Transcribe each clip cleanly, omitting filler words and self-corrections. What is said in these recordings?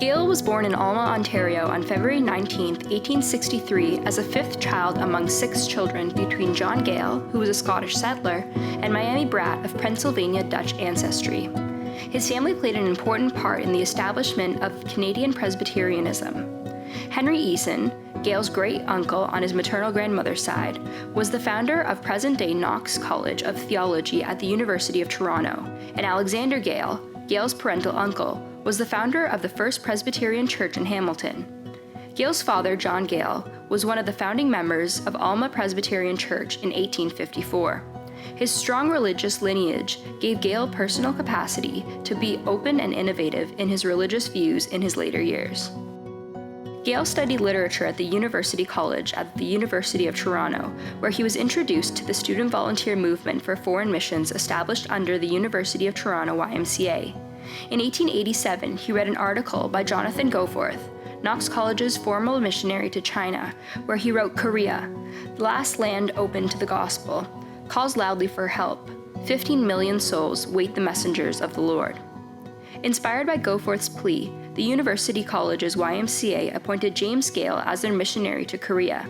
Gale was born in Alma, Ontario on February 19, 1863, as a fifth child among 6 children between John Gale, who was a Scottish settler, and Miami Bratt of Pennsylvania Dutch ancestry. His family played an important part in the establishment of Canadian Presbyterianism. Henry Eason, Gale's great-uncle on his maternal grandmother's side, was the founder of present-day Knox College of Theology at the University of Toronto, and Alexander Gale, Gale's parental uncle, was the founder of the First Presbyterian Church in Hamilton. Gale's father, John Gale, was one of the founding members of Alma Presbyterian Church in 1854. His strong religious lineage gave Gale personal capacity to be open and innovative in his religious views in his later years. Gale studied literature at the University College at the University of Toronto, where he was introduced to the student volunteer movement for foreign missions established under the University of Toronto YMCA. In 1887, he read an article by Jonathan Goforth, Knox College's former missionary to China, where he wrote, "Korea, the last land open to the gospel, calls loudly for help. 15 million souls wait the messengers of the Lord." Inspired by Goforth's plea, the University College's YMCA appointed James Gale as their missionary to Korea.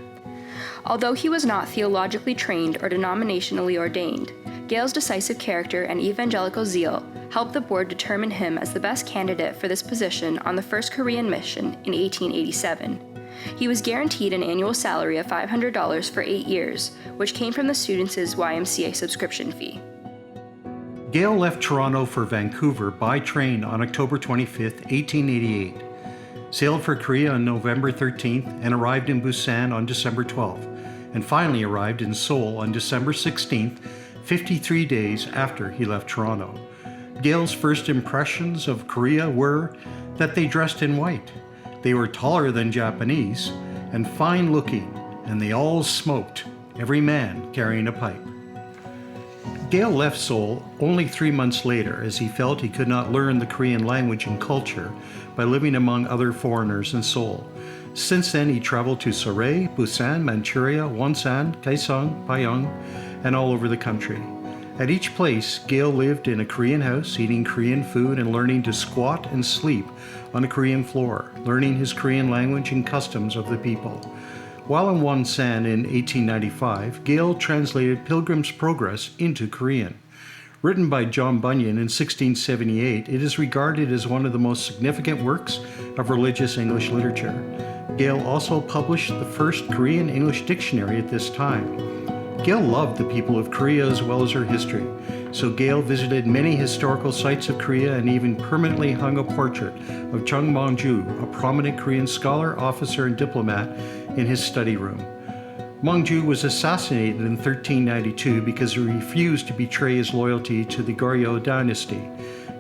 Although he was not theologically trained or denominationally ordained, Gale's decisive character and evangelical zeal helped the board determine him as the best candidate for this position on the first Korean mission in 1887. He was guaranteed an annual salary of $500 for 8 years, which came from the students' YMCA subscription fee. Gale left Toronto for Vancouver by train on October 25, 1888, sailed for Korea on November 13th, and arrived in Busan on December 12th, and finally arrived in Seoul on December 16th, 53 days after he left Toronto. Gale's first impressions of Korea were that they dressed in white. They were taller than Japanese and fine-looking, and they all smoked, every man carrying a pipe. Gale left Seoul only 3 months later, as he felt he could not learn the Korean language and culture by living among other foreigners in Seoul. Since then, he traveled to Seoul, Busan, Manchuria, Wonsan, Kaesong, Payong, and all over the country. At each place, Gale lived in a Korean house, eating Korean food and learning to squat and sleep on a Korean floor, learning his Korean language and customs of the people. While in Wonsan in 1895, Gale translated Pilgrim's Progress into Korean. Written by John Bunyan in 1678, it is regarded as one of the most significant works of religious English literature. Gale also published the first Korean English dictionary at this time. Gale loved the people of Korea as well as her history, so Gale visited many historical sites of Korea and even permanently hung a portrait of Chung Mong-ju, a prominent Korean scholar, officer, and diplomat, in his study room. Mong-ju was assassinated in 1392 because he refused to betray his loyalty to the Goryeo dynasty.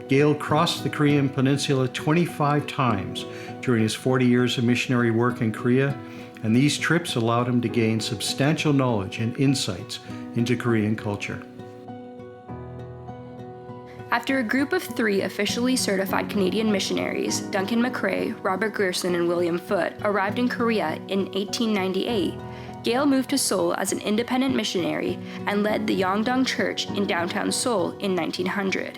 Gale crossed the Korean peninsula 25 times during his 40 years of missionary work in Korea, and these trips allowed him to gain substantial knowledge and insights into Korean culture. After a group of 3 officially certified Canadian missionaries, Duncan McCrae, Robert Gerson, and William Foote, arrived in Korea in 1898, Gale moved to Seoul as an independent missionary and led the Yongdong Church in downtown Seoul in 1900.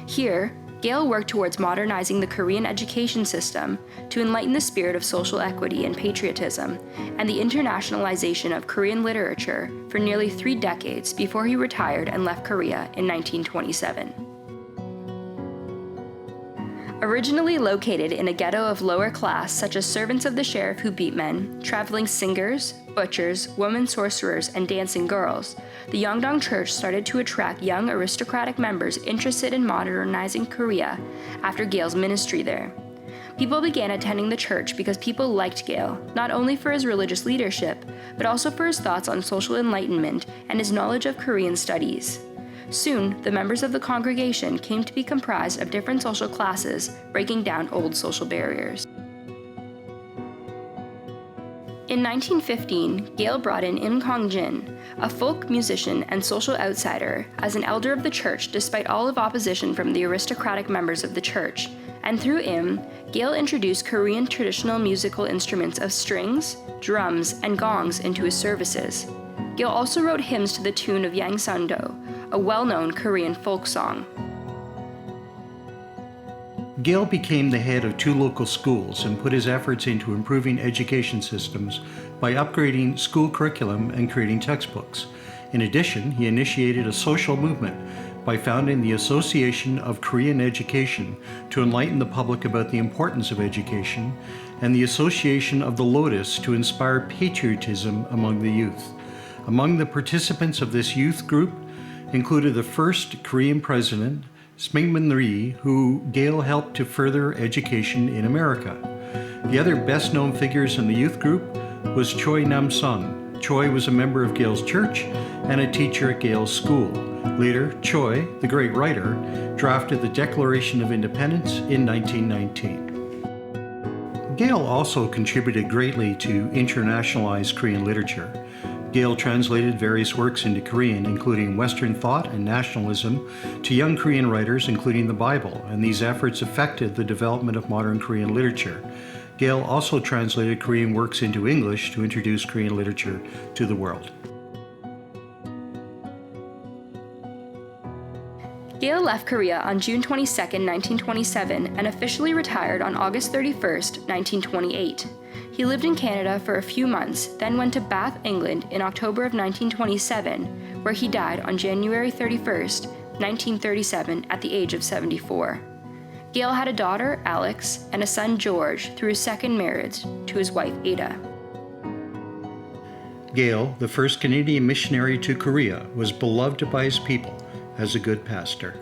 Here, Gale worked towards modernizing the Korean education system to enlighten the spirit of social equity and patriotism, and the internationalization of Korean literature for nearly 3 decades before he retired and left Korea in 1927. Originally located in a ghetto of lower class such as servants of the sheriff who beat men, traveling singers, butchers, women sorcerers, and dancing girls, the Yongdong Church started to attract young aristocratic members interested in modernizing Korea after Gale's ministry there. People began attending the church because people liked Gale, not only for his religious leadership, but also for his thoughts on social enlightenment and his knowledge of Korean studies. Soon, the members of the congregation came to be comprised of different social classes, breaking down old social barriers. In 1915, Gale brought in Im Kong-jin, a folk musician and social outsider, as an elder of the church despite all of opposition from the aristocratic members of the church, and through Im, Gale introduced Korean traditional musical instruments of strings, drums, and gongs into his services. Gale also wrote hymns to the tune of Yang Sando, a well-known Korean folk song. Gale became the head of 2 local schools and put his efforts into improving education systems by upgrading school curriculum and creating textbooks. In addition, he initiated a social movement by founding the Association of Korean Education to enlighten the public about the importance of education, and the Association of the Lotus to inspire patriotism among the youth. Among the participants of this youth group included the first Korean president, Syngman Rhee, who Gale helped to further education in America. The other best-known figures in the youth group was Choi Nam-sun. Choi was a member of Gale's church and a teacher at Gale's school. Later, Choi, the great writer, drafted the Declaration of Independence in 1919. Gale also contributed greatly to internationalize Korean literature. Gale translated various works into Korean, including Western thought and nationalism, to young Korean writers, including the Bible, and these efforts affected the development of modern Korean literature. Gale also translated Korean works into English to introduce Korean literature to the world. Gale left Korea on June 22, 1927, and officially retired on August 31, 1928. He lived in Canada for a few months, then went to Bath, England in October of 1927, where he died on January 31, 1937, at the age of 74. Gale had a daughter, Alex, and a son, George, through his second marriage to his wife, Ada. Gale, the first Canadian missionary to Korea, was beloved by his people as a good pastor.